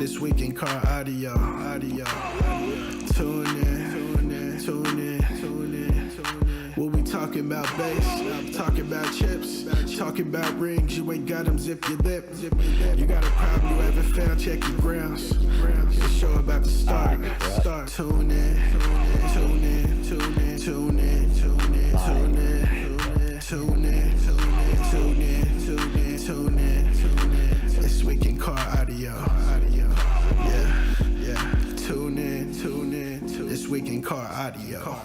This week in car audio. Tune in. What we talking about bass, talking about chips, talking about rings, you ain't got them, zip your lip. You got a problem you haven't found, check your grounds. The show about to start. Tune in. This week in car audio. Yeah. Tune in. This week in car audio.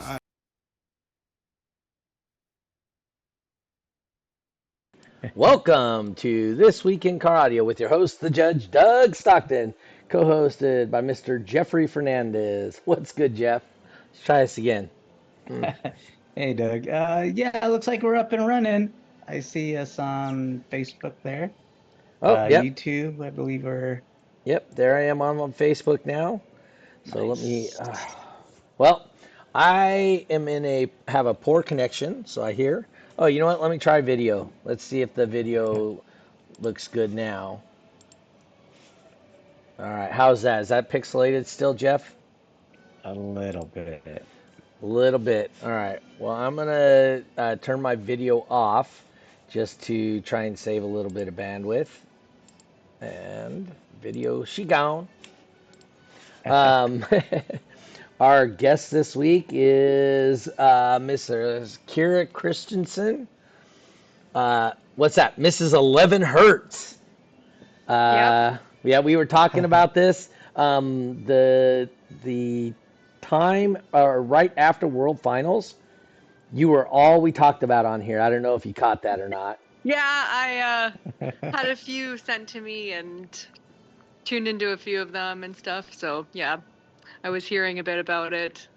Welcome to This Week in Car Audio with your host, the Judge Doug Stockton, co-hosted by Mr. Jeffrey Fernandez. What's good, Jeff? Let's try this again. Hey, Doug. Yeah, it looks like we're up and running. I see us on Facebook there. Oh, yep. YouTube, I believe we're... Yep, there I am on Facebook now. So Nice. let me... well, I am have a poor connection, so I hear... Oh, you know what? Let me try video. Let's see if the video looks good now. All right, how's that? Is that pixelated still, Jeff? A little bit. A little bit. All right. Well, I'm going to turn my video off just to try and save a little bit of bandwidth. And video, she gone. Our guest this week is Mrs. Keira Christensen. What's that? Mrs. 11 Hertz. Yep. Yeah, we were talking about this. The time right after World Finals, you were all we talked about on here. I don't know if you caught that or not. Yeah, I had a few sent to me and tuned into a few of them and stuff. So yeah, I was hearing a bit about it.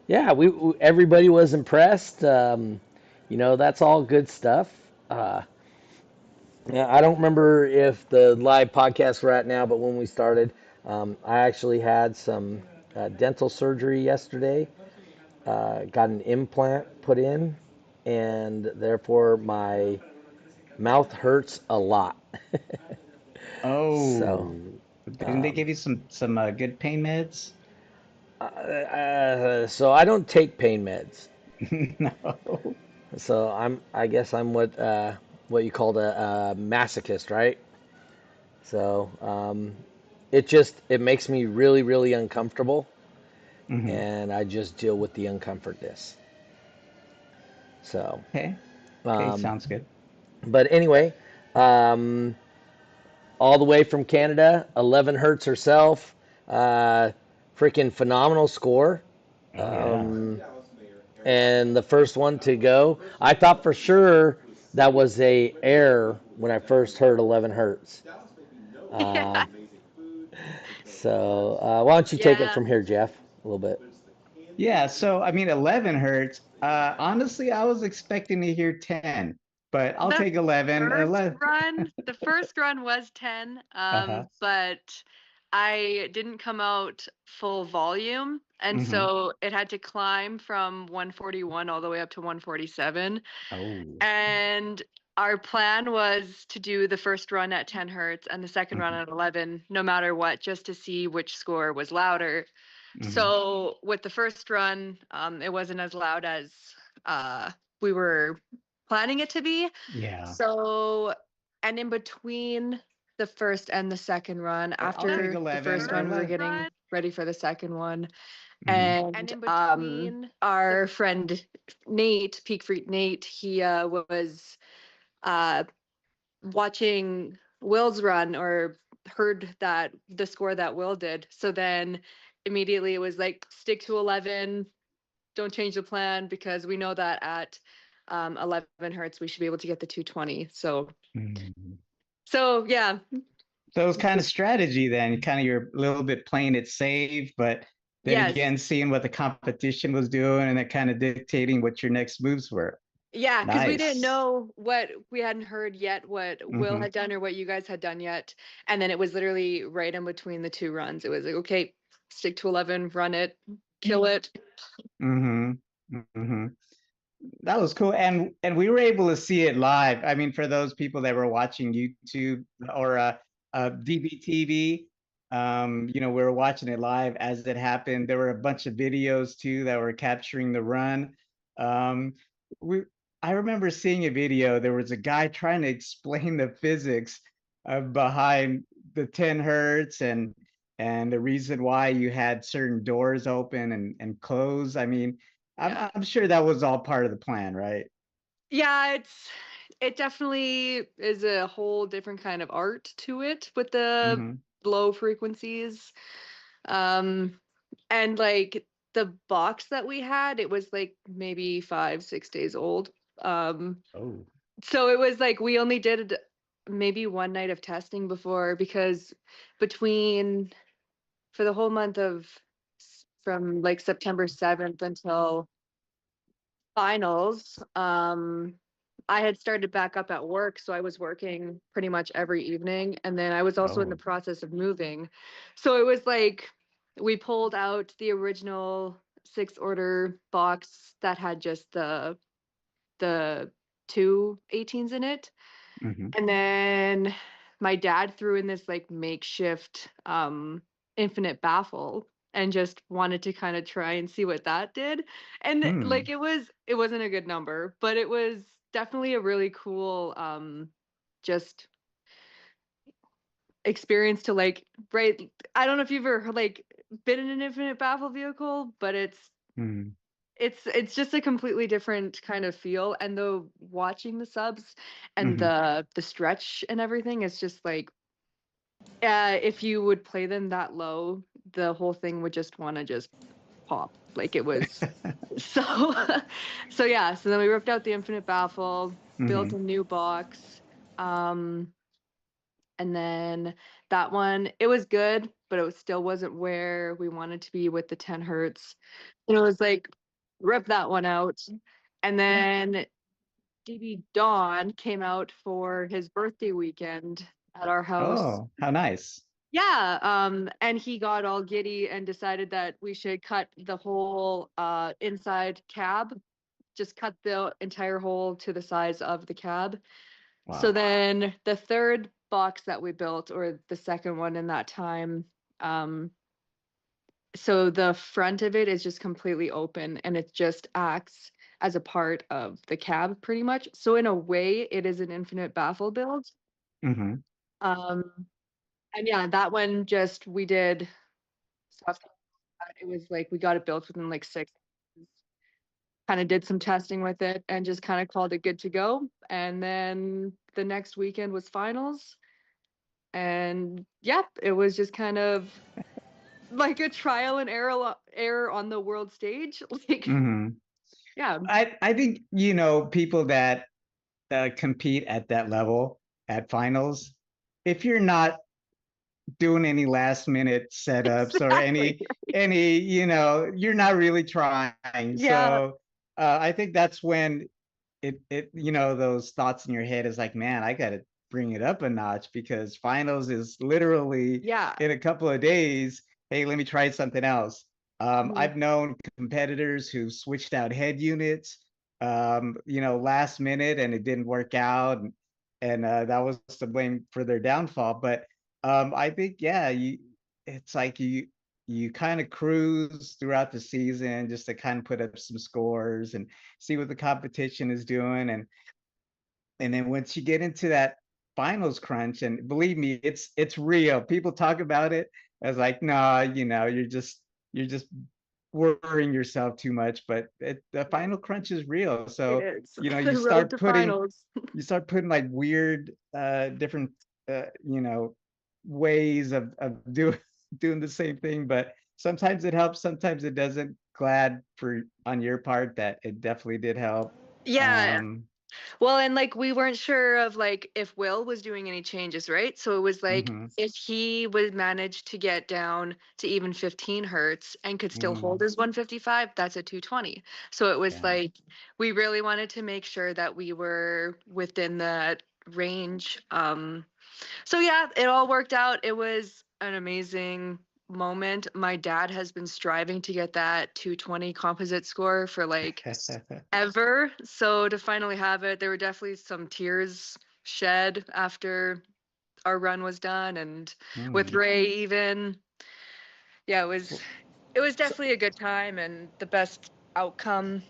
Yeah, everybody was impressed. That's all good stuff. Yeah, I don't remember if the live podcast we're at now, but when we started, I actually had some dental surgery yesterday. Got an implant put in, and therefore my mouth hurts a lot. Oh, So, didn't they give you some good pain meds? So I don't take pain meds. No. So I guess I'm what you call a masochist, right? So it makes me really, really uncomfortable, and I just deal with the uncomfortness. So Okay, sounds good. But anyway, all the way from Canada, 11 Hertz herself, freaking phenomenal score. And the first one to go, I thought for sure that was a error when I first heard 11 Hertz. So why don't you take it from here, Jeff, a little bit? Yeah, so I mean, 11 Hertz. Honestly, I was expecting to hear 10, but I'll take 11. The first run was 10, but I didn't come out full volume, and so it had to climb from 141 all the way up to 147. Oh. And our plan was to do the first run at 10 hertz and the second run at 11, no matter what, just to see which score was louder. So with the first run, it wasn't as loud as we were planning it to be. Yeah. So, and in between the first and the second run, after the first run, we were getting ready for the second one. And in between, our friend Nate, Peak Freak Nate, he was watching Will's run, or heard that the score that Will did. So then immediately it was like, stick to 11, don't change the plan, because we know that at 11 hertz we should be able to get the 220. So yeah. So it was kind of strategy then, kind of you're a little bit playing it safe, but then again, seeing what the competition was doing and then kind of dictating what your next moves were. Yeah, because we didn't know we hadn't heard yet what Will had done or what you guys had done yet. And then it was literally right in between the two runs. It was like, okay, stick to 11, run it, kill it. That was cool. And we were able to see it live. I mean, for those people that were watching YouTube or DBTV, You know, we were watching it live as it happened. There were a bunch of videos too that were capturing the run. Um, we, I remember seeing a video. There was a guy trying to explain the physics behind the 10 hertz and the reason why you had certain doors open and close. I mean, Yeah. I'm sure that was all part of the plan, right? Yeah, it definitely is a whole different kind of art to it with the Mm-hmm. low frequencies. And like the box that we had, it was like maybe 5, 6 days old. Oh. So it was like we only did maybe one night of testing before, because between for the whole month of from like September 7th until finals, I had started back up at work, so I was working pretty much every evening, and then I was also in the Oh. process of moving. So it was like we pulled out the original 6 order box that had just the two 18s in it. Mm-hmm. And then my dad threw in this like makeshift infinite baffle and just wanted to kind of try and see what that did. And Hmm. like it wasn't a good number, but it was definitely a really cool just experience to like, right, I don't know if you've ever like been in an infinite baffle vehicle, but Hmm. it's just a completely different kind of feel, and the watching the subs and Hmm. the stretch and everything is just like if you would play them that low, the whole thing would just want to just pop. Like it was so so yeah, so then we ripped out the infinite baffle, built Hmm. a new box, um and then that one, it was good, but it still wasn't where we wanted to be with the 10 hertz. And it was like, rip that one out. And then DB Dawn came out for his birthday weekend at our house. Oh, how nice. Yeah, and he got all giddy and decided that we should cut the whole inside cab, just cut the entire hole to the size of the cab. So Wow. then the third box that we built, or the second one in that time, um, so the front of it is just completely open and it just acts as a part of the cab pretty much. So in a way, it is an infinite baffle build. Hmm. Um, and yeah, that one just we did stuff. It was like we got it built within like 6 months. Kind of did some testing with it and just kind of called it good to go. And then the next weekend was finals. And yep, it was just kind of like a trial and error on the world stage. Like, Hmm. yeah, I think, you know, people that compete at that level at finals, if you're not doing any last minute setups or exactly. any, you know, you're not really trying. Yeah, So I think that's when you know, those thoughts in your head is like, man, I gotta bring it up a notch because finals is literally yeah. in a couple of days. Hey, let me try something else. Mhm. I've known competitors who switched out head units, you know, last minute and it didn't work out, and that was to blame for their downfall. But I think, yeah, it's like you kind of cruise throughout the season just to kind of put up some scores and see what the competition is doing, and then once you get into that finals crunch, and believe me, it's real. People talk about it as like, nah, you know, you're just worrying yourself too much, but the final crunch is real. It So is. you know, The road to finals. you start putting like weird different you know, ways of doing the same thing, but sometimes it helps, sometimes it doesn't. Glad for on your part that it definitely did help. Yeah. um Well, and like we weren't sure of like if Will was doing any changes, right? So it was like mhm, if he would manage to get down to even 15 hertz and could still hold mhm, his 155, that's a 220. So it was yeah. like we really wanted to make sure that we were within that range. So yeah, it all worked out. It was an amazing moment. My dad has been striving to get that 220 composite score for like ever. So to finally have it, there were definitely some tears shed after our run was done, and with Mm. Ray even. Yeah, it was So, definitely a good time and the best outcome.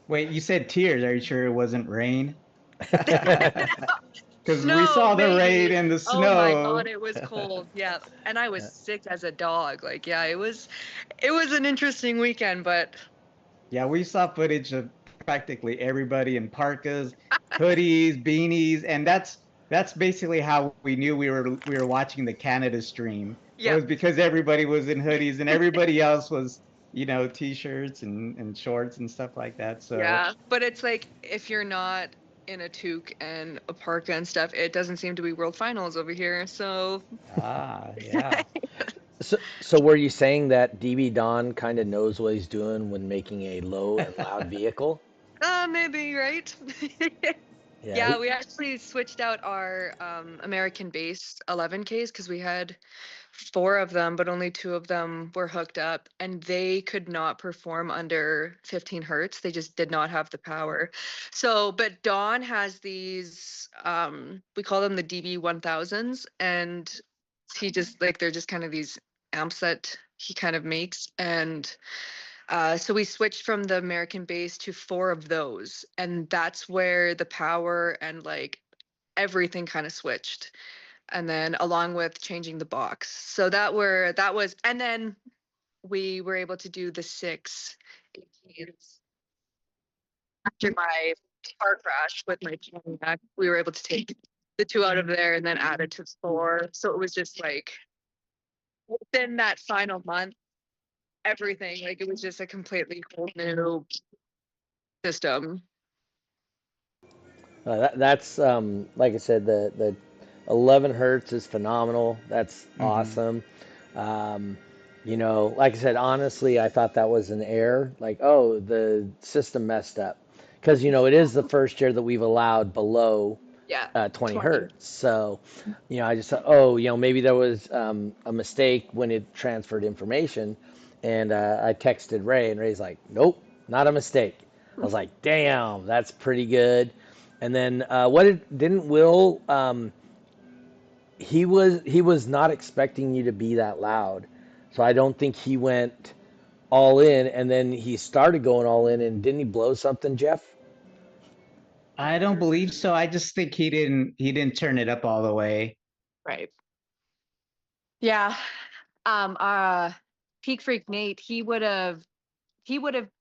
Wait, you said tears. Are you sure it wasn't rain? Because we Snow, saw the rain maybe. and the Oh my God, snow. it was cold. Yeah. And I was sick as a dog. Like, yeah, it was an interesting weekend, but Yeah, we saw footage of practically everybody in parkas, hoodies, beanies, and that's basically how we knew we were watching the Canada stream. It yeah. was because everybody was in hoodies and everybody else was, t-shirts and shorts and stuff like that. So, Yeah. But it's like if you're not in a toque and a parka and stuff, it doesn't seem to be world finals over here. So yeah. so were you saying that DB Don kind of knows what he's doing when making a low and loud vehicle? maybe, right? Yeah. Yeah, we actually switched out our American based 11Ks because we had four of them, but only two of them were hooked up, and they could not perform under 15 hertz. They just did not have the power. So, but Dawn has these, we call them the DB 1000s, and he just like they're just kind of these amps that he kind of makes, and so we switched from the American bass to four of those, and that's where the power and like everything kind of switched. And then along with changing the box. So that was, and then we were able to do the 6 18s. After my car crash with my Pontiac, we were able to take the two out of there and then add it to the four. So it was just like within that final month, everything, like it was just a completely whole new system. That's like I said, the 11 hertz is phenomenal. That's Hmm. awesome. Um, like I said, honestly, I thought that was an error. Like, oh, the system messed up, because it is the first year that we've allowed below Yeah. 20 20. hertz. So, I just thought, oh, maybe there was a mistake when it transferred information, and I texted Ray, and Ray's like, nope, not a mistake. I was like, damn, that's pretty good. And then didn't Will he was not expecting you to be that loud. So I don't think he went all in, and then he started going all in, and didn't he blow something, Jeff? I don't believe so. I just think he didn't turn it up all the way. Right. Yeah. Peak Freak Nate, he would have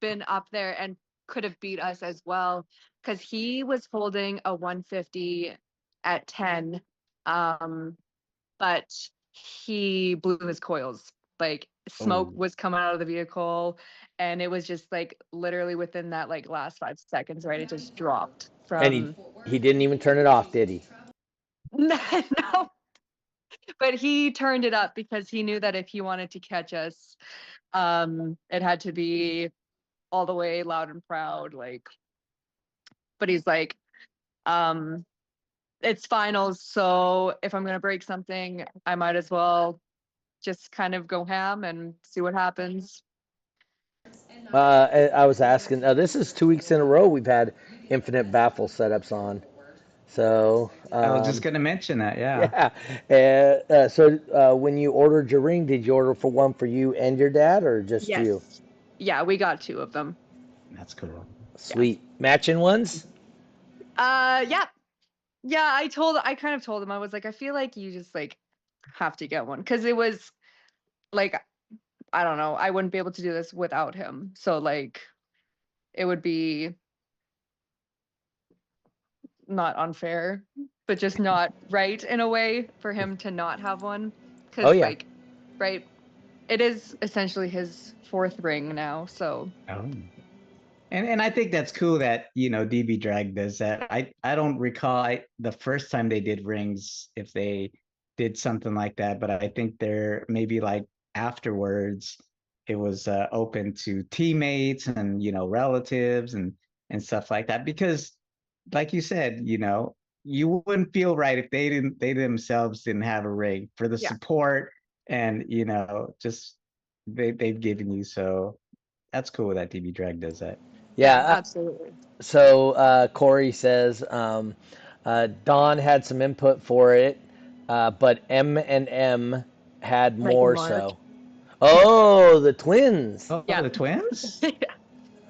been up there and could have beat us as well because he was holding a 150 at 10, um, but he blew his coils. Like smoke Oh. was coming out of the vehicle, and it was just like literally within that like last 5 seconds, right? It just dropped And he from he didn't even turn it off, did he? no, but he turned it up because he knew that if he wanted to catch us, it had to be all the way loud and proud, like. But he's like, um, it's finals, so if I'm gonna break something, I might as well just kind of go ham and see what happens. I was asking. This is 2 weeks in a row we've had infinite baffle setups on. So I was just gonna mention that. Yeah, yeah. So when you ordered your ring, did you order for one for you and your dad, or just you? Yes. Yeah, we got two of them. that's cool. Yeah. Sweet matching ones. Yeah. Yeah, I kind of told him, I was like, I feel like you just like have to get one because it was like, I don't know, I wouldn't be able to do this without him. So like it would be not unfair, but just not right in a way for him to not have one. Oh Because yeah. like, right, it is essentially his fourth ring now. So Oh. And I think that's cool that DB Drag does that. I don't recall the first time they did rings if they did something like that, but I think they're maybe like afterwards it was open to teammates and relatives and stuff like that because like you said, you wouldn't feel right if they themselves didn't have a ring for the yeah, support and just they've given you. So that's cool that DB Drag does that. yeah, Yeah. absolutely. So Corey says Don had some input for it. but M had Mike and more Mark. so. Oh, the twins. Oh, Yeah. the twins?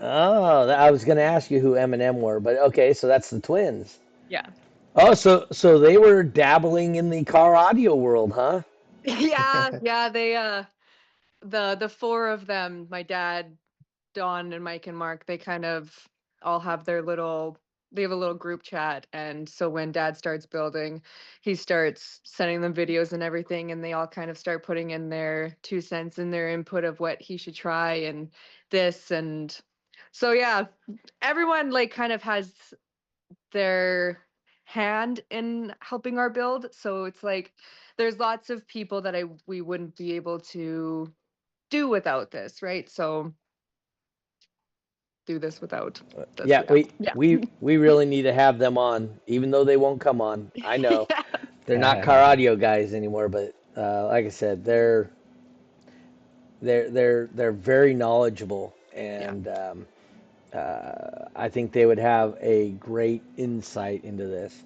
Oh, I was going to ask you who M were, but okay, so that's the twins. Yeah. Oh, so they were dabbling in the car audio world, huh? Yeah, yeah, they the four of them, my dad, Don and Mike and Mark, they kind of all have their little they have a little group chat, and so when dad starts building, he starts sending them videos and everything, and they all kind of start putting in their 2 cents and their input of what he should try and this and so yeah, everyone like kind of has their hand in helping our build. So it's like there's lots of people that we wouldn't be able to do without this, right? So do this without this. Yeah, Yeah. we Yeah. we we really need to have them on, even though they won't come on. I know they're not car audio guys anymore, but like I said, they're very knowledgeable, Yeah. and I think they would have a great insight into this.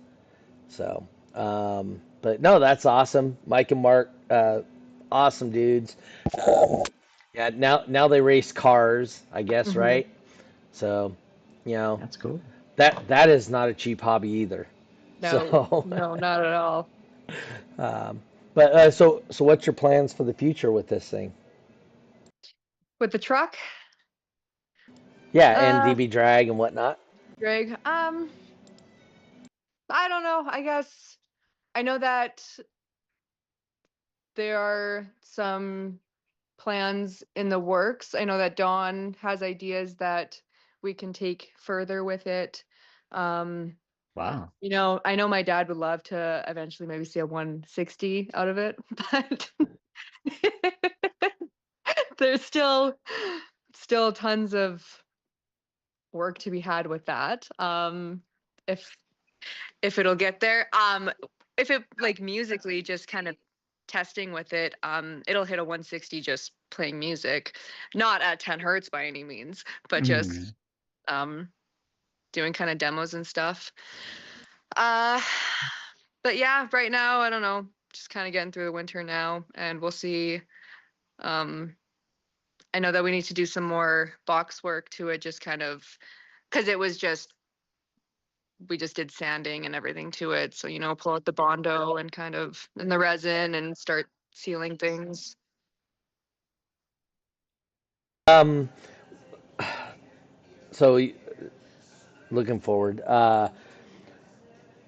So, but no, that's awesome. Mike and Mark, awesome dudes. Yeah, now they race cars, I guess, Hmm. right? So, you know, That's cool. that is not a cheap hobby either. No, So, no, not at all. um, but so what's your plans for the future with this thing? With the truck, Yeah, and uh, DB drag and whatnot. Greg, I don't know. I guess I know that there are some plans in the works. I know that Dawn has ideas that we can take further with it. Um, Wow. I know my dad would love to eventually maybe see a 160 out of it, but there's still tons of work to be had with that. If if it'll get there. If it like musically just kind of testing with it, it'll hit a 160 just playing music, not at 10 hertz by any means, but Mm. just um doing kind of demos and stuff. Uh but yeah, right now I don't know, just kind of getting through the winter now and we'll see. Um I know that we need to do some more box work to it just kind of because it was just we just did sanding and everything to it. So, pull out the Bondo and kind of and the resin and start sealing things. Um, so looking forward. So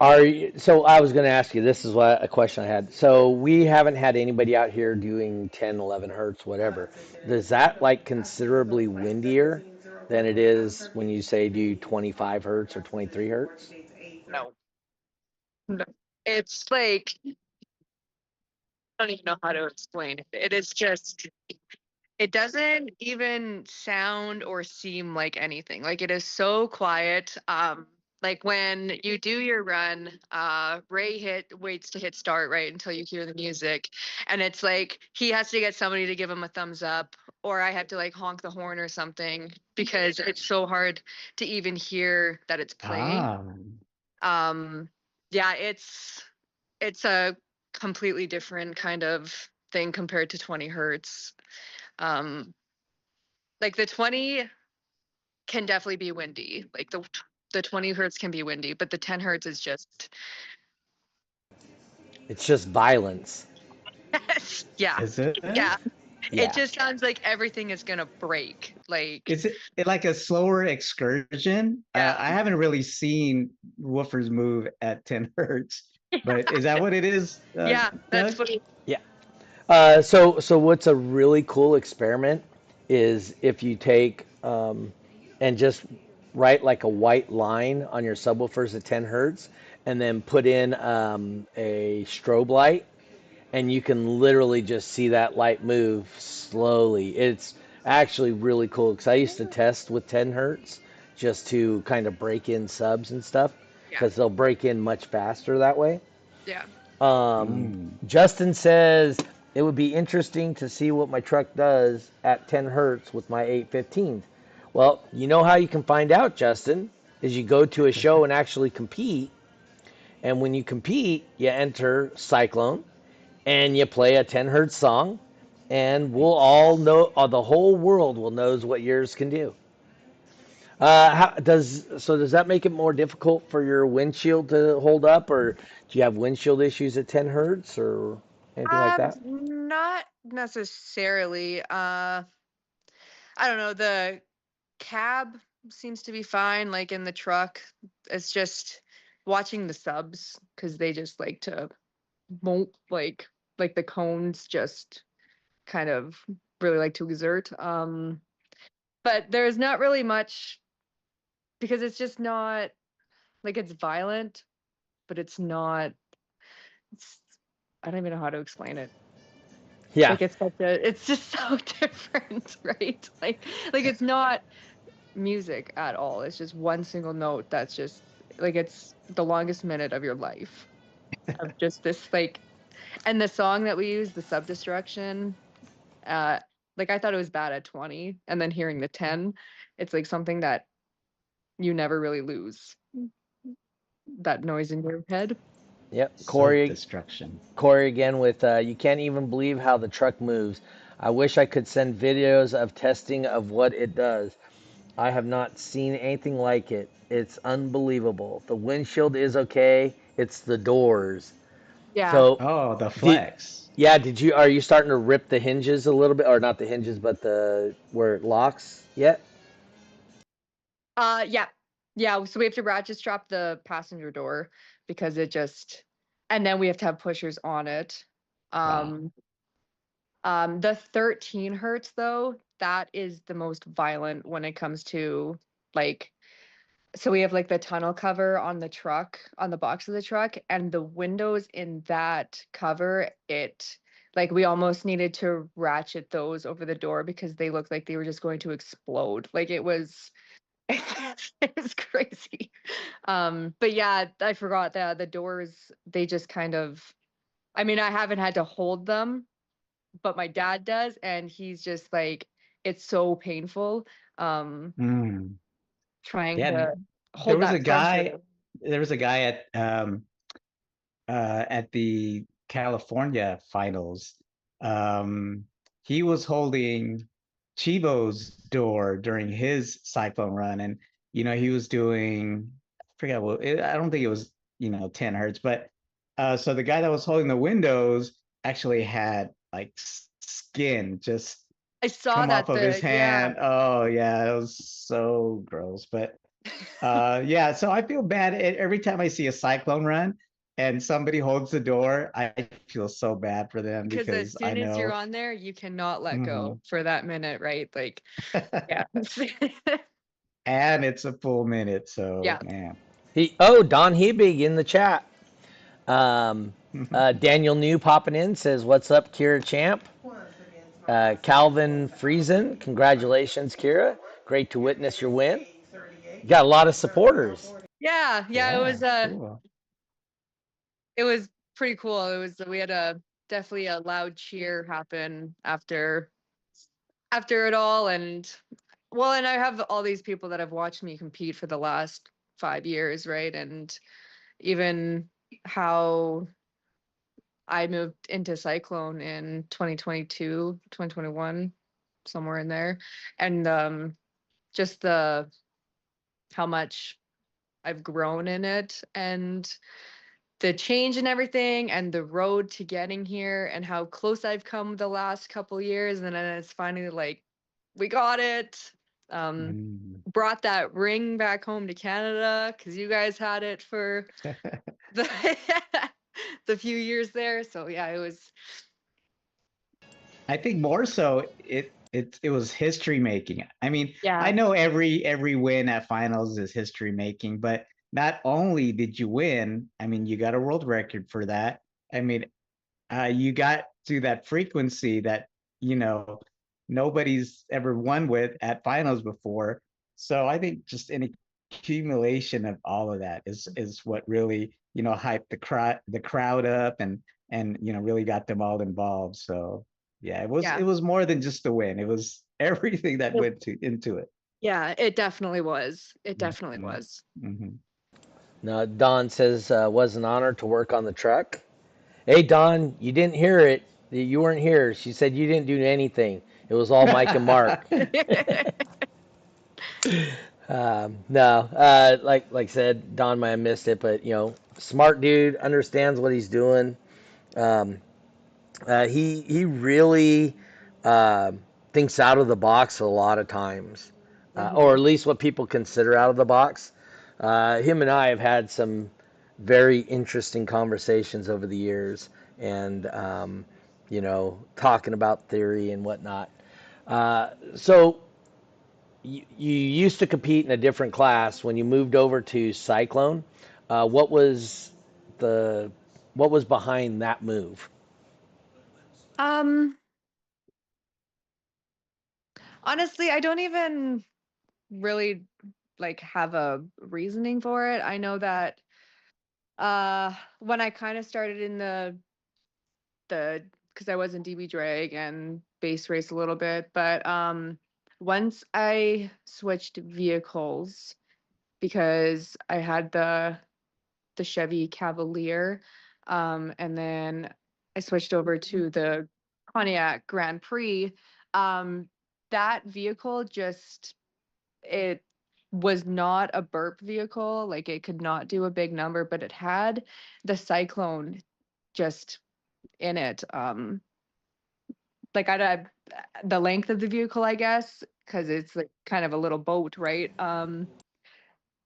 I was going to ask you, this is what a question I had. So we haven't had anybody out here doing 10, 11 hertz, whatever. Is that like considerably windier than it is when you say do 25 hertz or 23 hertz? No. No. It's like I don't even know how to explain it. It is just it doesn't even sound or seem like anything. Like it is so quiet. Like when you do your run, Ray waits to hit start right until you hear the music. And it's like he has to get somebody to give him a thumbs up, or I have to like honk the horn or something because it's so hard to even hear that it's playing. Ah. Um, yeah, it's a completely different kind of thing compared to 20 hertz. Um, like the 20 can definitely be windy. Like the 20 hertz can be windy, but the 10 hertz is just It's just violence. yeah. Is it? Yeah. It Yeah. just sounds like everything is gonna break. Like Is it like a slower excursion? yeah. I haven't really seen woofers move at 10 hertz, but is that what it is, Yeah, that's Doug? what Yeah. So what's a really cool experiment is if you take and just write like a white line on your subwoofers at 10 hertz, and then put in a strobe light, and you can literally just see that light move slowly. It's actually really cool because I used to test with 10 hertz just to kind of break in subs and stuff yeah. because they'll break in much faster that way. Yeah. Mm. Justin says it would be interesting to see what my truck does at 10 hertz with my 815. Well, you know how you can find out, Justin, is you go to a show and actually compete, And when you compete, you enter Cyclone and you play a 10 hertz song, and we'll all know, the whole world will knows what yours can do. Does that make it more difficult for your windshield to hold up, or do you have windshield issues at 10 hertz or anything like that? Not necessarily. I don't know. The cab seems to be fine. Like in the truck, it's just watching the subs because they just like to won't like the cones just kind of really like to exert. But there's not really much because it's just not like it's violent, but it's not. It's, I don't even know how to explain it. Yeah, Like it's just so different, right? Like it's not music at all. It's just one single note that's just like it's the longest minute of your life of just this like and the song that we use, the Subdestruction, uh like I thought it was bad at 20 and then hearing the 10, it's like something that you never really lose. That noise in your head. yep. Self-destruction. Corey again with you can't even believe how the truck moves. I wish I could send videos of testing of what it does. I have not seen anything like it. It's unbelievable. The windshield is okay. It's the doors. Yeah. So, Oh, the did flex. are you starting to rip the hinges a little bit, or not the hinges, but the where it locks yet? Yeah. Yeah, so we have to ratchet strap the passenger door because it just and then we have to have pushers on it. Wow. Um the 13 hertz though, that is the most violent when it comes to like so we have like the tunnel cover on the truck, on the box of the truck, and the windows in that cover, it like we almost needed to ratchet those over the door because they looked like they were just going to explode. Like it was it was crazy. But yeah, I forgot that the doors, they just kind of I mean, I haven't had to hold them, but my dad does, and he's just like, it's so painful. Mm. Trying Yeah, to there hold was a that guy. pressure. There was a guy at the California finals. Um, he was holding Chivo's door during his Cyclone run, and he was doing. I forget what. I don't think it was 10 hertz, but so the guy that was holding the windows actually had like skin just I saw come off that of his the yeah. hand. Oh yeah, it was so gross, but. Yeah, so I feel bad every time I see a Cyclone run and somebody holds the door. I feel so bad for them Because as because I soon as you're know. on there, you cannot let go Mhm. for that minute, right? Like, yeah. And it's a full minute, so Yeah. man. Don Hebig in the chat. Daniel New popping in says, "What's up, Kira Champ?" Calvin Friesen, congratulations, Kira. Great to witness your win. You got a lot of supporters. Yeah, yeah, Yeah, cool. it was pretty cool. It was we had a definitely a loud cheer happen after it all and well, and I have all these people that have watched me compete for the last 5 years, right? And even how I moved into Cyclone in 2022, 2021, somewhere in there. And just the how much I've grown in it and the change and everything and the road to getting here and how close I've come the last couple years. And then it's finally like, we got it. Mm. Brought that ring back home to Canada because you guys had it for the the few years there. So yeah, it was I think more so it was history making. I mean, I yeah. know every win at finals is history making, but not only did you win, I mean, you got a world record for that. I mean, you got to that frequency that you know nobody's ever won with at finals before. So I think just an accumulation of all of that is what really hyped the crowd up and really got them all involved. So yeah, it Yeah. was more than just the win. It was everything that went into it. Yeah, it definitely was. It definitely Mhm. was. Mhm. No, Don says was an honor to work on the truck. Hey, Don, you didn't hear it. You weren't here. She said you didn't do anything. It was all Mike and Mark. No, like I said, Don might have missed it, but smart dude, understands what he's doing. Um, he really uh, thinks out of the box a lot of times, or Hmm. at least what people consider out of the box. Him and I have had some very interesting conversations over the years, and talking about theory and whatnot. So you used to compete in a different class when you moved over to Cyclone. What was the what was behind that move? Um, Honestly, I don't even really like have a reasoning for it. I know that when I kind of started in the because I was in DB drag and base race a little bit, but once I switched vehicles because I had the Chevy Cavalier, and then I switched over to the Pontiac Grand Prix. Um, that vehicle just it was not a burp vehicle, like it could not do a big number, but it had the Cyclone just in it. Like the length of the vehicle, I guess, because it's like kind of a little boat, right?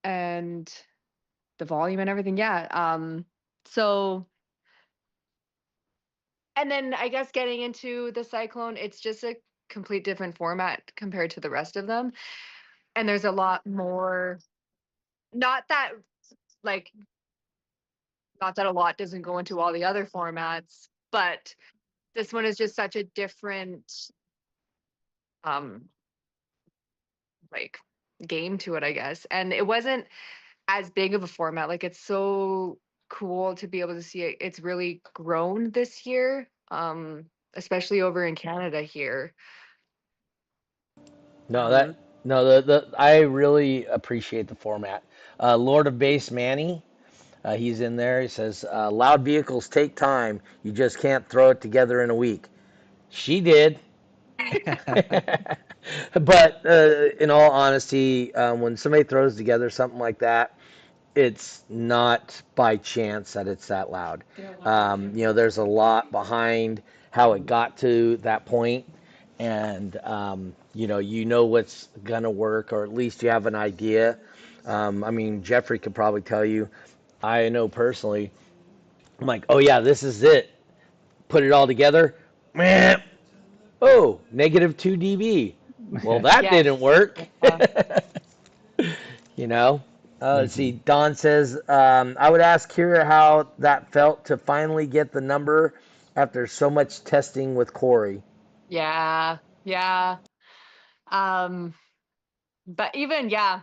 And the volume and everything, yeah. So and then I guess getting into the Cyclone, it's just a complete different format compared to the rest of them. And there's a lot more, not that like not that a lot doesn't go into all the other formats, but this one is just such a different um like game to it, I guess. And it wasn't as big of a format. Like it's so cool to be able to see it. It's really grown this year, especially over in Canada here. No, Um, the I really appreciate the format. Lord of Base Manny, he's in there. He says, "Loud vehicles take time. You just can't throw it together in a week." She did. But in all honesty, when somebody throws together something like that, it's not by chance that it's that loud. There's a lot behind how it got to that point, and what's gonna work, or at least you have an idea. I mean, Jeffrey could probably tell you. I know personally. I'm like, oh yeah, this is it. Put it all together. Meh. Oh, -2 dB. Well, that didn't yes. work. Yeah. you know. Let's see. Mhm. Don says, I would ask Kira how that felt to finally get the number after so much testing with Corey. Yeah. Yeah. Um, but even yeah,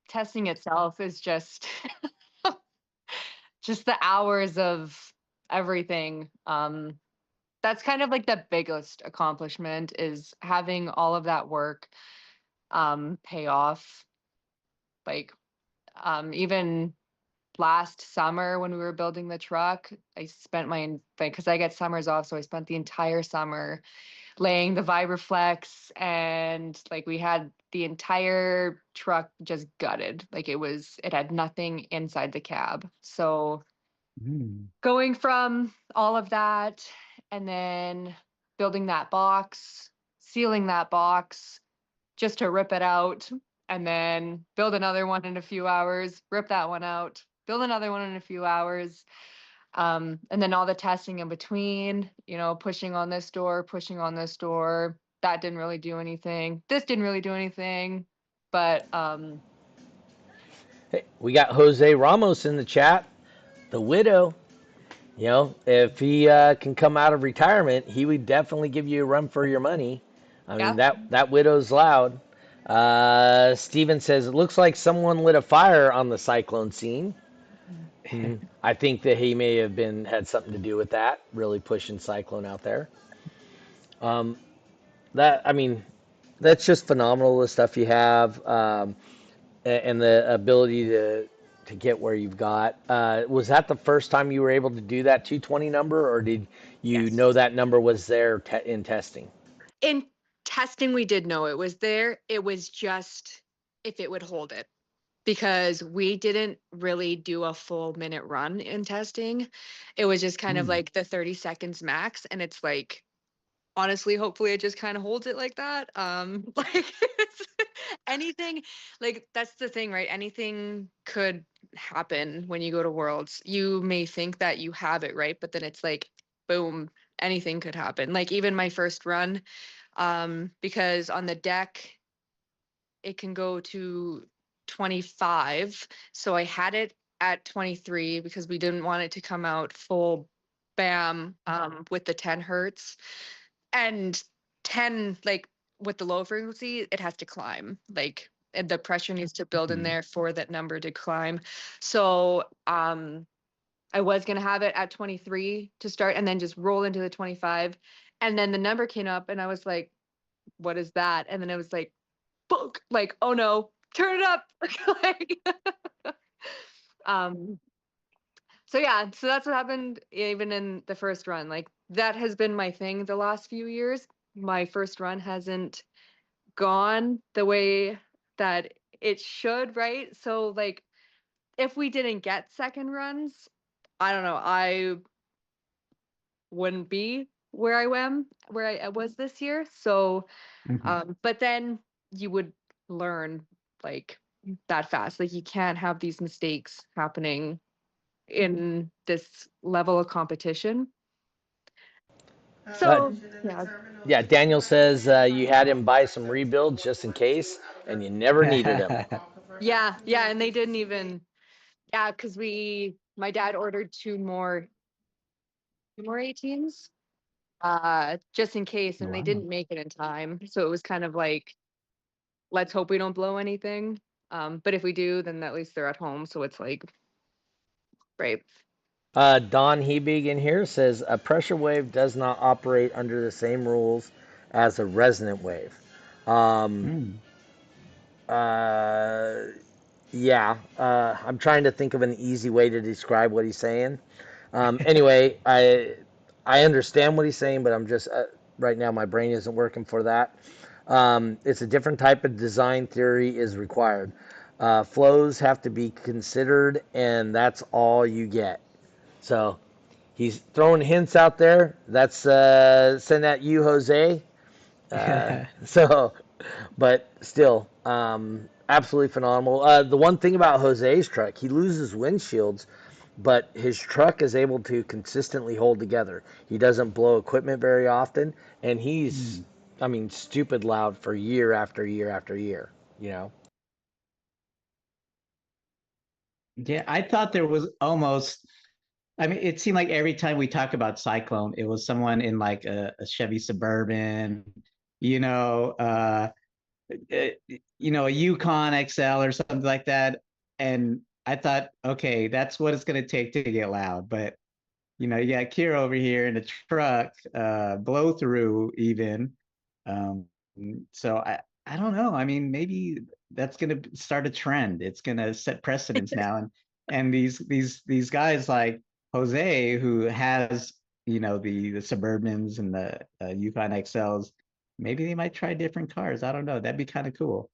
testing itself is just just the hours of everything. That's kind of like the biggest accomplishment is having all of that work pay off. Like even last summer when we were building the truck, I spent my like because I get summers off, so I spent the entire summer laying the Vibraflex, and like we had the entire truck just gutted. Like it had nothing inside the cab. So Mm. going from all of that and then building that box, sealing that box just to rip it out, and then build another one in a few hours, rip that one out, build another one in a few hours. And then all the testing in between, pushing on this door, pushing on this door. That didn't really do anything. This didn't really do anything. But Hey, we got Jose Ramos in the chat, the widow. If he can come out of retirement, he would definitely give you a run for your money. I mean, yeah. that widow's loud. Steven says, it looks like someone lit a fire on the cyclone scene. I think that he may have had something to do with that, really pushing Cyclone out there. Um, I mean, that's just phenomenal. The stuff you have, and the ability to to get where you've got. Was that the first time you were able to do that 220 number, or did you Yes. know that number was there in testing? In testing, we did know it was there. It was just if it would hold it, because we didn't really do a full minute run in testing. It was just kind of Mm. like the 30 seconds max. And it's like, honestly, hopefully it just kind of holds it like that. Like anything, like that's the thing, right? Anything could happen when you go to Worlds. You may think that you have it, right? But then it's like, boom, anything could happen. Like even my first run, because on the deck it can go to 25. So I had it at 23 because we didn't want it to come out full bam with the 10 hertz. And 10, like with the low frequency, it has to climb. Like and the pressure needs to build in Mm. there for that number to climb. So I was gonna have it at 23 to start and then just roll into the 25. And then the number came up and I was like, what is that? And then it was like, book, like, oh no, turn it up. Like, um, so yeah, so that's what happened even in the first run. Like that has been my thing the last few years. My first run hasn't gone the way that it should, right? So like if we didn't get second runs, I don't know, I wouldn't be where I was this year. So Mhm. but then you would learn like that fast. Like you can't have these mistakes happening in this level of competition. Uh, So yeah. yeah, Daniel says you had him buy some rebuilds just in case, and you never needed them. Yeah, yeah, and they didn't even, yeah, because my dad ordered two more 18s, just in case, and they Wow. didn't make it in time. So it was kind of like, let's hope we don't blow anything. But if we do, then at least they're at home. So it's like, right. Don Hebig in here says a pressure wave does not operate under the same rules as a resonant wave. Um, Mm. uh, yeah, I'm trying to think of an easy way to describe what he's saying. Anyway, I understand what he's saying, but I'm just right now my brain isn't working for that. It's a different type of design theory is required. Flows have to be considered, and that's all you get. So he's throwing hints out there. That's send at you, Jose. So, but still, absolutely phenomenal. The one thing about Jose's truck, he loses windshields, but his truck is able to consistently hold together. He doesn't blow equipment very often, and he's, Mm. I mean, stupid loud for year after year after year. You know. Yeah, I thought there was almost. I mean, it seemed like every time we talk about Cyclone, it was someone in like a Chevy Suburban, you know, uh, a Yukon XL or something like that. And I thought, okay, that's what it's going to take to get loud. But you got Keira over here in a truck, blow through even. Um, so I don't know. I mean, maybe that's going to start a trend. It's going to set precedents now, and these guys like Jose, who has the Suburbans and the Yukon XLs, maybe they might try different cars. I don't know. That'd be kind of cool.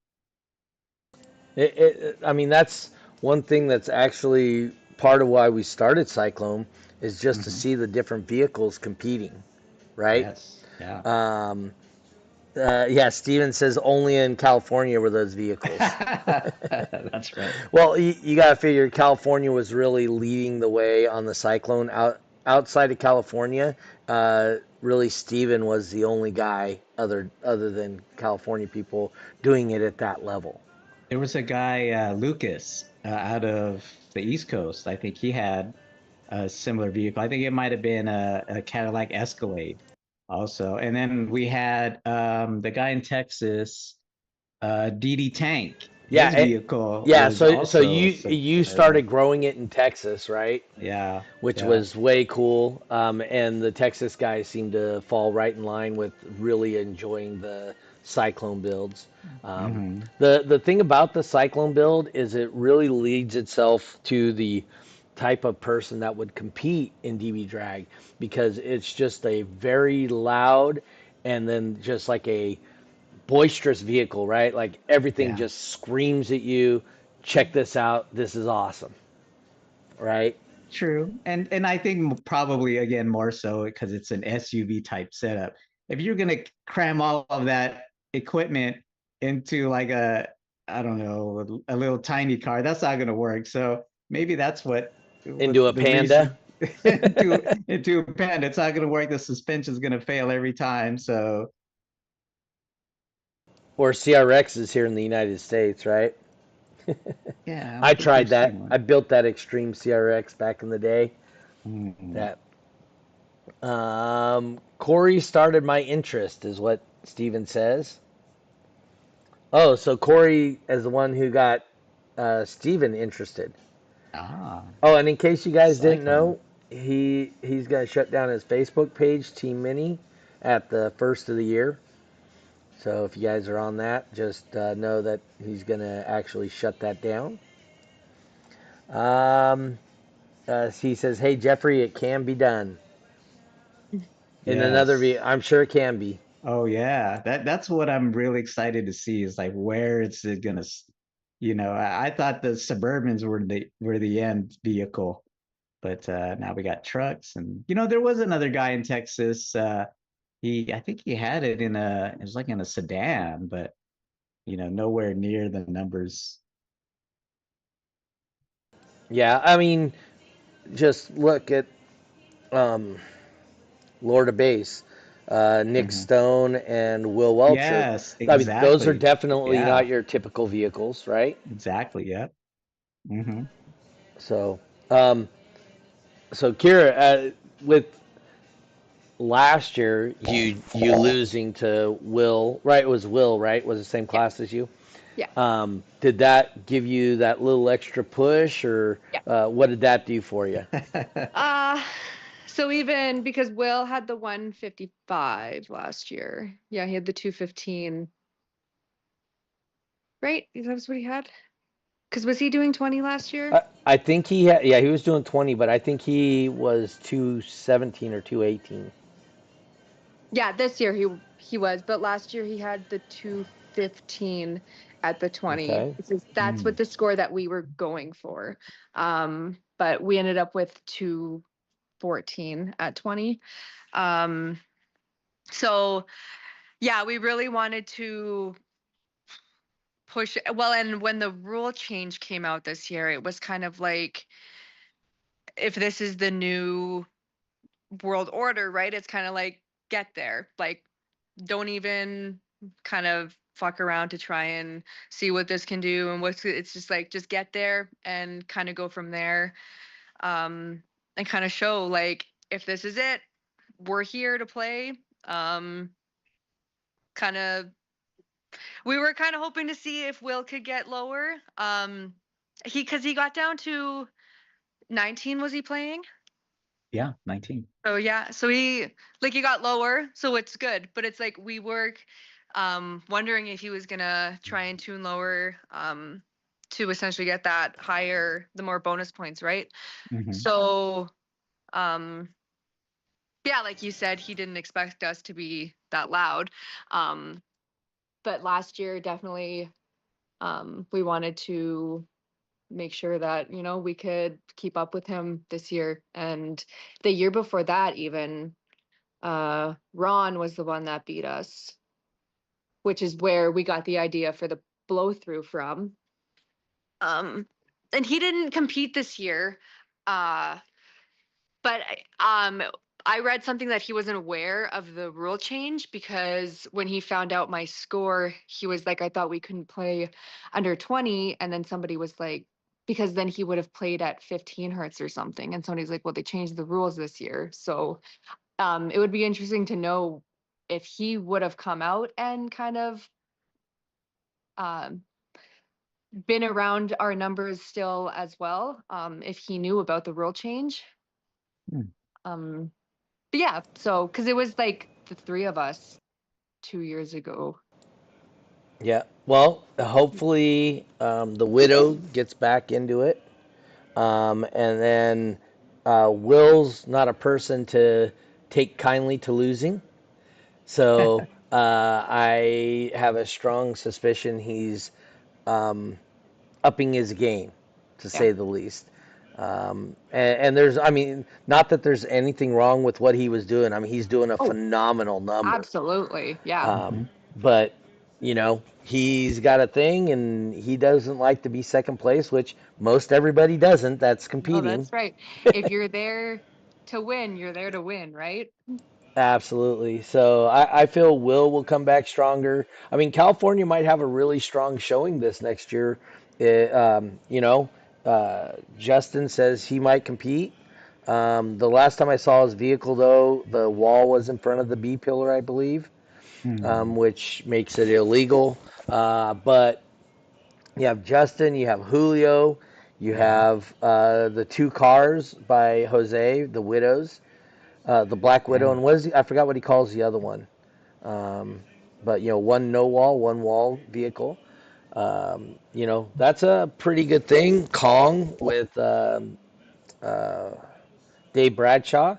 I mean, that's one thing that's actually part of why we started Cyclone is just to Hmm. see the different vehicles competing, right? Yes. Yeah. Um, yeah, Steven says only in California were those vehicles. That's right. Well, you got to figure California was really leading the way on the Cyclone. Outside of California, really Steven was the only guy other than California people doing it at that level. There was a guy, Lucas, out of the East Coast. I think he had a similar vehicle. I think it might have been a Cadillac Escalade also. And then we had the guy in Texas, DD Tank. his Yeah, vehicle yeah. was So also you superb. started growing it in Texas, right? Yeah, Which yeah. was way cool. And the Texas guys seem to fall right in line with really enjoying the Cyclone builds. Hmm. The thing about the Cyclone build is it really leads itself to the type of person that would compete in DB drag because it's just a very loud and then just like a boisterous vehicle, right? Like everything Yeah. just screams at you. Check this out. This is awesome, right? True. And I think probably again more so because it's an SUV type setup. If you're gonna cram all of that equipment into like a, I don't know, a little tiny car, that's not gonna work. So maybe that's what Into a the Panda. reason into a Panda. It's not gonna work. The suspension's gonna fail every time. So Or CRX is here in the United States, right? yeah, I I don't think tried we've that. seen I one. built that Extreme CRX back in the day. Mm. That Corey started my interest, is what Steven says. Oh, so Corey is the one who got Steven interested. Ah, Oh, and in case you guys didn't Cyclone. know, he's gonna shut down his Facebook page, Team Mini, at the first of the year. So if you guys are on that, just know that he's gonna actually shut that down. Um, he says, "Hey Jeffrey, it can be done." In another Yes. video, I'm sure it can be. Oh yeah, that's what I'm really excited to see is like where it's gonna, I thought the Suburbans were the end vehicle, but now we got trucks, and there was another guy in Texas. I think he had it was like in a sedan, but nowhere near the numbers. Yeah, I mean, just look at um, Lord of Bass, Nick Hmm. Stone, and Will Welcher. Yes, I mean, those are exactly. definitely not Yeah, your typical vehicles, right? exactly. Yep. Hmm. So, um, so Kira, with last year, you losing to Will, right? It was Will, right? Was the same Yeah. class as you. Yeah. Did that give you that little extra push, or Yeah. what did that do for you? Uh, so even because Will had the 155 last year. Yeah, he had the 215, right? That was what he had. Because was he doing 20 last year? I think he had, yeah, he was doing 20, but I think he was 217 or 218. Yeah, this year he was, but last year he had the 215 at the 20. Okay. That's Mm. what the score that we were going for. But we ended up with 214 at 20. Um, so yeah, we really wanted to push it. Well, and when the rule change came out this year, it was kind of like if this is the new world order, right? It's kind of like get there. Like don't even kind of fuck around to try and see what this can do and what's it's just like just get there and kind of go from there. And kind of show like if this is it, we're here to play. Um kind of we were kind of hoping to see if Will could get lower. He got down to 19, was he playing? Yeah, 19. Oh yeah, so he got lower, so it's good. But it's like we were wondering if he was gonna try and tune lower to essentially get that higher, the more bonus points, right? Hmm. So um yeah, like you said, he didn't expect us to be that loud. Um but last year definitely we wanted to make sure that we could keep up with him this year. And the year before that even Ron was the one that beat us, which is where we got the idea for the blow through from. Um, and he didn't compete this year, uh, but I read something that he wasn't aware of the rule change because when he found out my score, he was like, "I thought we couldn't play under 20," and then somebody was like, because then he would have played at 15 hertz or something, and somebody's like, "Well, they changed the rules this year," so it would be interesting to know if he would have come out and kind of um, been around our numbers still as well, if he knew about the rule change. Hmm. But yeah, so because it was like the three of us 2 years ago. Yeah. Well, hopefully the widow gets back into it. And then Will's not a person to take kindly to losing. So I have a strong suspicion he's upping his game, to Yeah. say the least. And there's, I mean, not that there's anything wrong with what he was doing. I mean, he's doing a Oh, phenomenal number. absolutely. Yeah. But, you know, he's got a thing and he doesn't like to be second place, which most everybody doesn't that's Oh, competing. that's right. If you're there to win, you're there to win, right? Absolutely. So I feel will come back stronger. I mean, California might have a really strong showing this next year. You know, Justin says he might compete. The last time I saw his vehicle, though, the wall was in front of the B pillar, I believe, which makes it illegal. But you have Justin, you have Julio, you have the two cars by Jose, the Widows. The Black Widow, and what is he? I forgot what he calls the other one. But you know, one no wall, one wall vehicle. You know, that's a pretty good thing. Kong with uh, Dave Bradshaw.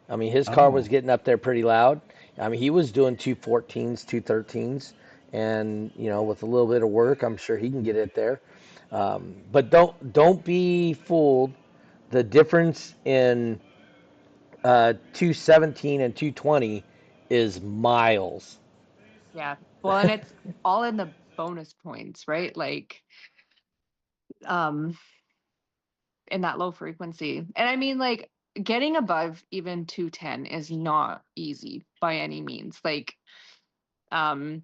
I mean, his car was Oh, getting up there pretty loud. I mean, he was doing 214s, 213s, and you know, with a little bit of work, I'm sure he can get it there. But don't be fooled. The difference in 217 and 220 is miles. Yeah. Well, and it's all in the bonus points, right? Like, um, in that low frequency. And I mean, like, getting above even 210 is not easy by any means. Like, um,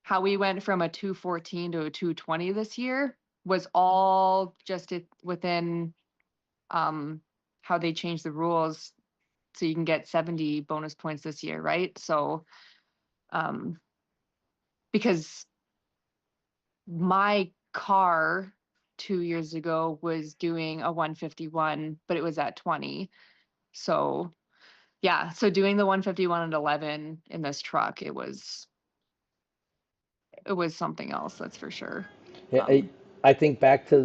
how we went from a 214 to a 220 this year was all just within how they changed the rules so you can get 70 bonus points this year, right? So um because my car 2 years ago was doing a 151, but it was at 20. So yeah, so doing the 151 at 11 in this truck, it was something else, that's for sure. I, I think back to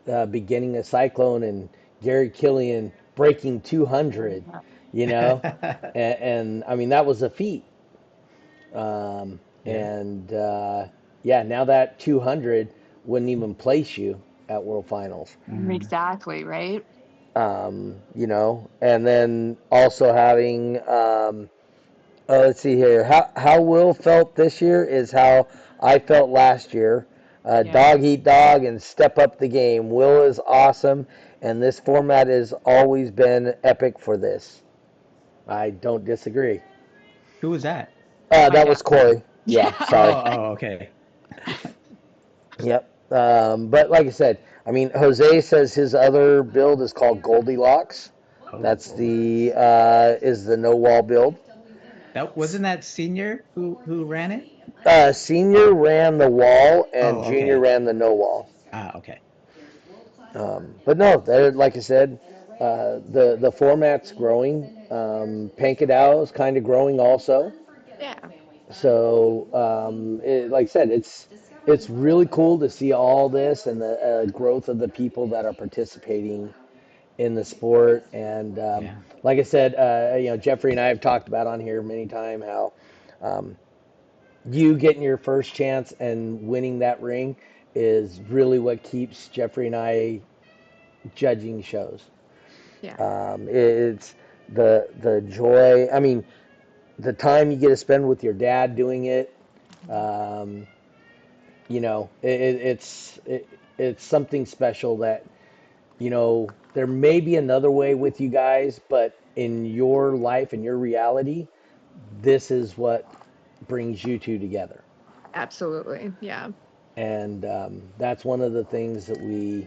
the beginning of Cyclone and Gary Killian breaking 200, you know, and I mean that was a feat. yeah. And yeah, now that 200 wouldn't even place you at World Finals. Exactly, right? You know, and then also having let's see here. How Will felt this year is how I felt last year. Yeah, Dog eat dog and step up the game. Will is awesome, and this format has always been epic for this. I don't disagree. Who was that? my That dad. was Corey. Yeah, Yeah. sorry. Okay. Yep. But like I said, I mean, Jose says his other build is called Goldilocks. Oh, That's the is the no wall build. that wasn't that Senior who ran it? Senior ran the wall, and Oh, Junior okay. ran the no wall. Okay. But no, they're like I said, the format's growing. Pankadao is kind of growing also. Yeah, So like I said, it's really cool to see all this and the growth of the people that are participating in the sport. And Yeah. like I said, you know, Jeffrey and I have talked about on here many times how um, you getting your first chance and winning that ring is really what keeps Jeffrey and I judging shows. yeah, It's the joy. I mean, the time you get to spend with your dad doing it. Um, you know, it's something special that you know there may be another way with you guys, but in your life and your reality, this is what brings you two together. absolutely. Yeah. And that's one of the things that we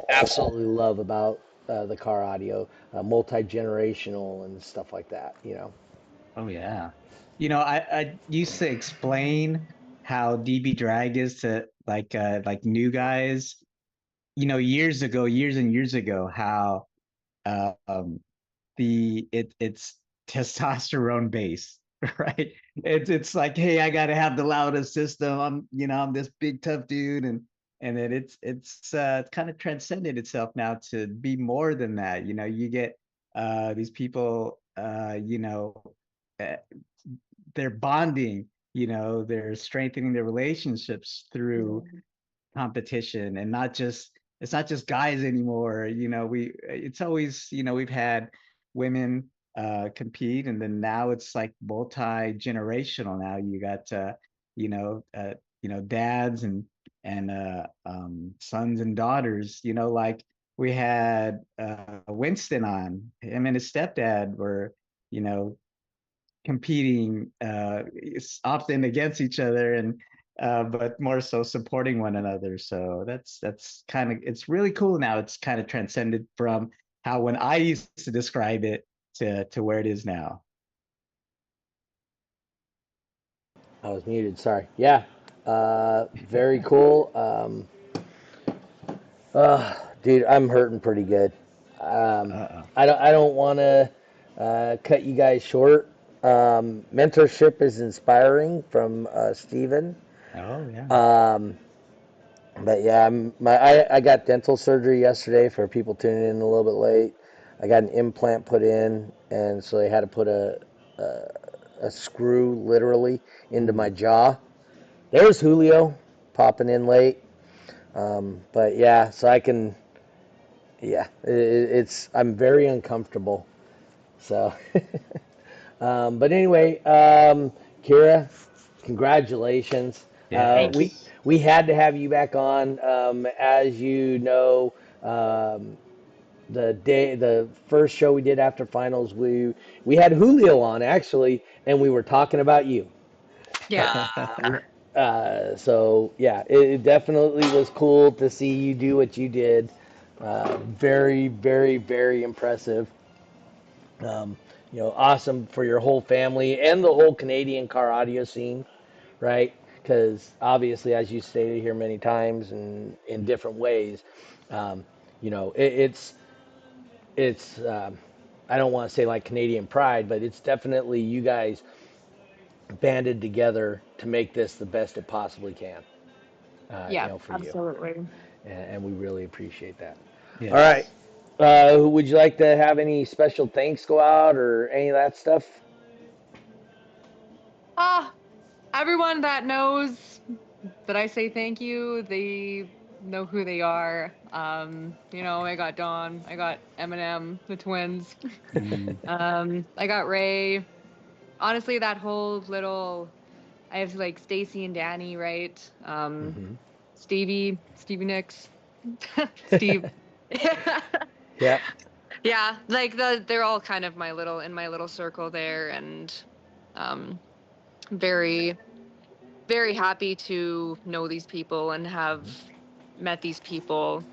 absolutely love about the car audio, multi-generational and stuff like that, you know. Oh yeah. I used to explain how DB drag is like new guys, years and years ago, how um, it's testosterone based, right? It's like, hey, I gotta have the loudest system. I'm this big tough dude, and then it's kind of transcended itself now to be more than that. You get these people, uh, they're bonding. They're strengthening their relationships through competition, and not just it's not just guys anymore. It's always, we've had women compete, and then now it's like multi-generational. Now you got dads and sons and daughters. Like we had Winston on. Him and his stepdad were you know competing, often against each other, and but more so supporting one another. So that's kind of, it's really cool now. It's kind of transcended from how when I used to describe it to where it is now. I was muted. Sorry. Yeah. Very cool. Dude, I'm hurting pretty good. Uh-oh. I don't want to cut you guys short. Mentorship is inspiring from Steven. Oh yeah. Um, but yeah, I got dental surgery yesterday for people tuning in a little bit late. I got an implant put in, and so they had to put a screw literally into my Ooh. jaw. There's Julio popping in late. But yeah, so I can, yeah, it's, I'm very uncomfortable. So, but anyway, Keira, congratulations. Uh, Thank you. we Yes. we had to have you back on. As you know, the first show we did after finals, we had Julio on actually, and we were talking about you. Yeah. So yeah, it definitely was cool to see you do what you did. Very, very, very impressive. Um, awesome for your whole family and the whole Canadian car audio scene, right? Because obviously, as you stated here many times and in different ways, um, it's I don't want to say like Canadian pride, but it's definitely you guys banded together to make this the best it possibly can. Yeah, For you, absolutely. and we really appreciate that. All right. Yes. Would you like to have any special thanks go out or any of that stuff? Ah, everyone that knows that I say thank you, they know who they are. I got Dawn, I got Eminem, the twins. Mm. I got Ray. Honestly, that whole little, I have like Stacy and Danny, right? Mm-hmm. Stevie Nicks, Steve. Yeah. Yeah, like they're all kind of my little circle there, and um very, very happy to know these people and have met these people,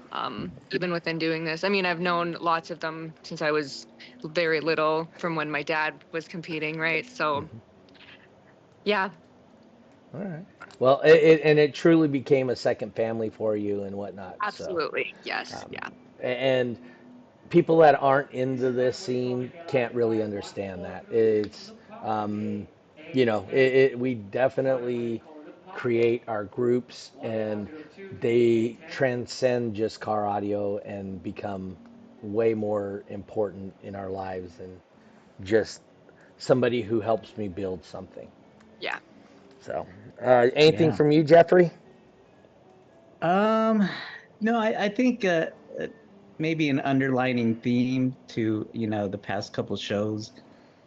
even within doing this. I mean, I've known lots of them since I was very little, from when my dad was competing, right? So Mm-hmm. yeah, All right. Well, it truly became a second family for you and whatnot. So, absolutely. Yes, um, yeah. and people that aren't into this scene can't really understand that. It's, we definitely create our groups and they transcend just car audio and become way more important in our lives than just somebody who helps me build something. Yeah. So, anything Yeah. from you, Jeffrey? Um, no, I think uh, maybe an underlining theme to, the past couple shows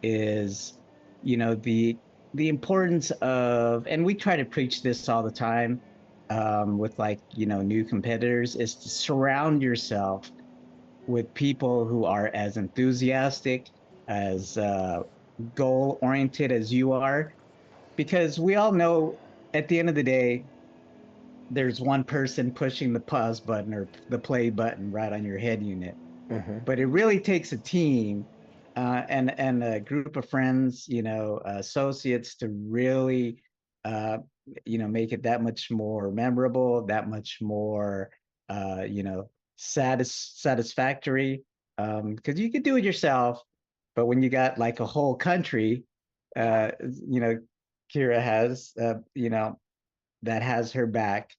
is, the importance of, and we try to preach this all the time, with like, new competitors, is to surround yourself with people who are as enthusiastic, as goal oriented as you are, because we all know at the end of the day, there's one person pushing the pause button or the play button right on your head unit. Mm-hmm. But it really takes a team, and a group of friends, associates, to really uh, make it that much more memorable, that much more, you know, satisfactory. Because you could do it yourself, but when you got like a whole country, you know, Keira has, that has her back,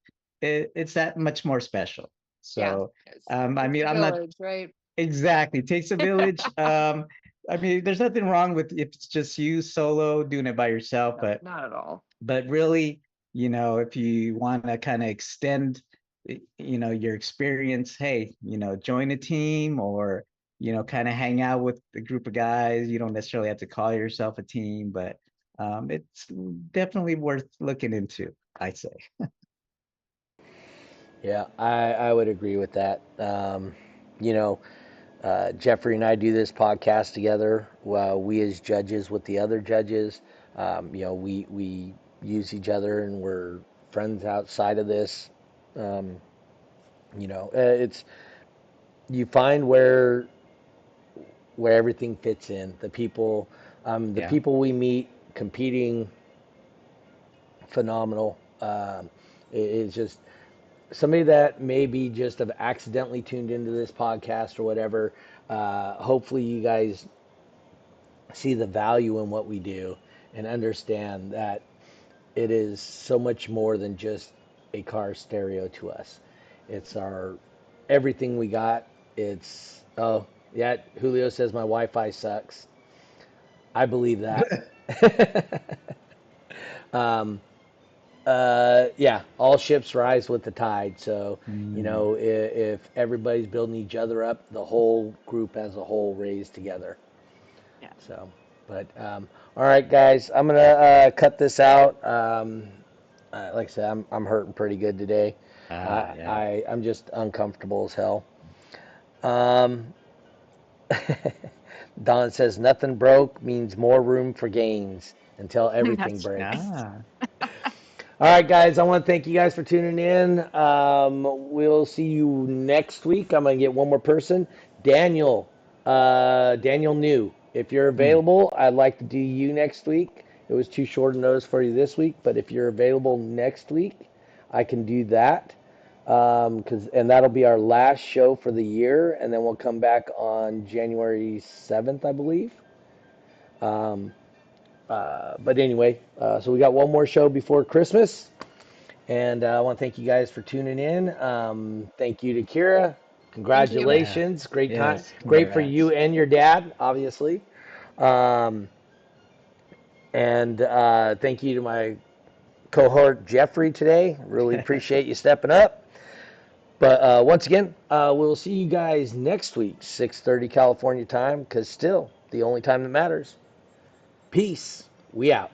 it's that much more special. Yeah. So, It's, I it's mean, a I'm not village, right? exactly takes a village. I mean, there's nothing wrong with if it's just you solo doing it by yourself, No, not at all. but really, if you want to kind of extend, your experience, hey, join a team or, kind of hang out with a group of guys. You don't necessarily have to call yourself a team, but it's definitely worth looking into, I'd say. Yeah, I would agree with that. You know, Jeffrey and I do this podcast together. We as judges with the other judges, we use each other and we're friends outside of this. Um, it's you find where everything fits in. The Yeah. people we meet competing, phenomenal. It's just somebody that maybe just have accidentally tuned into this podcast or whatever. Hopefully, you guys see the value in what we do and understand that it is so much more than just a car stereo to us. It's our everything we got. It's oh yeah, Julio says my Wi-Fi sucks. I believe that. um, yeah, all ships rise with the tide. So, Mm, if everybody's building each other up, the whole group as a whole raised together. Yeah. So, but all right, guys, I'm gonna cut this out. Like I said, I'm hurting pretty good today. yeah. I'm just uncomfortable as hell. Um, Don says nothing broke means more room for gains until everything That's breaks. Ah, All right, guys, I want to thank you guys for tuning in. We'll see you next week. I'm going to get one more person. Daniel New. If you're mm, available, I'd like to do you next week. It was too short a notice for you this week, but if you're available next week, I can do that. And that'll be our last show for the year, and then we'll come back on January 7th, I believe. Um, but anyway, so we got one more show before Christmas. And I want to thank you guys for tuning in. Thank you to Keira. Thank you. yeah. Congratulations. Great time. Yes, Great for you congrats. and your dad, obviously. Um, and thank you to my cohort, Jeffrey, today. Really appreciate you stepping up. But once again, we'll see you guys next week, 6:30 California time, because still the only time that matters. Peace. We out.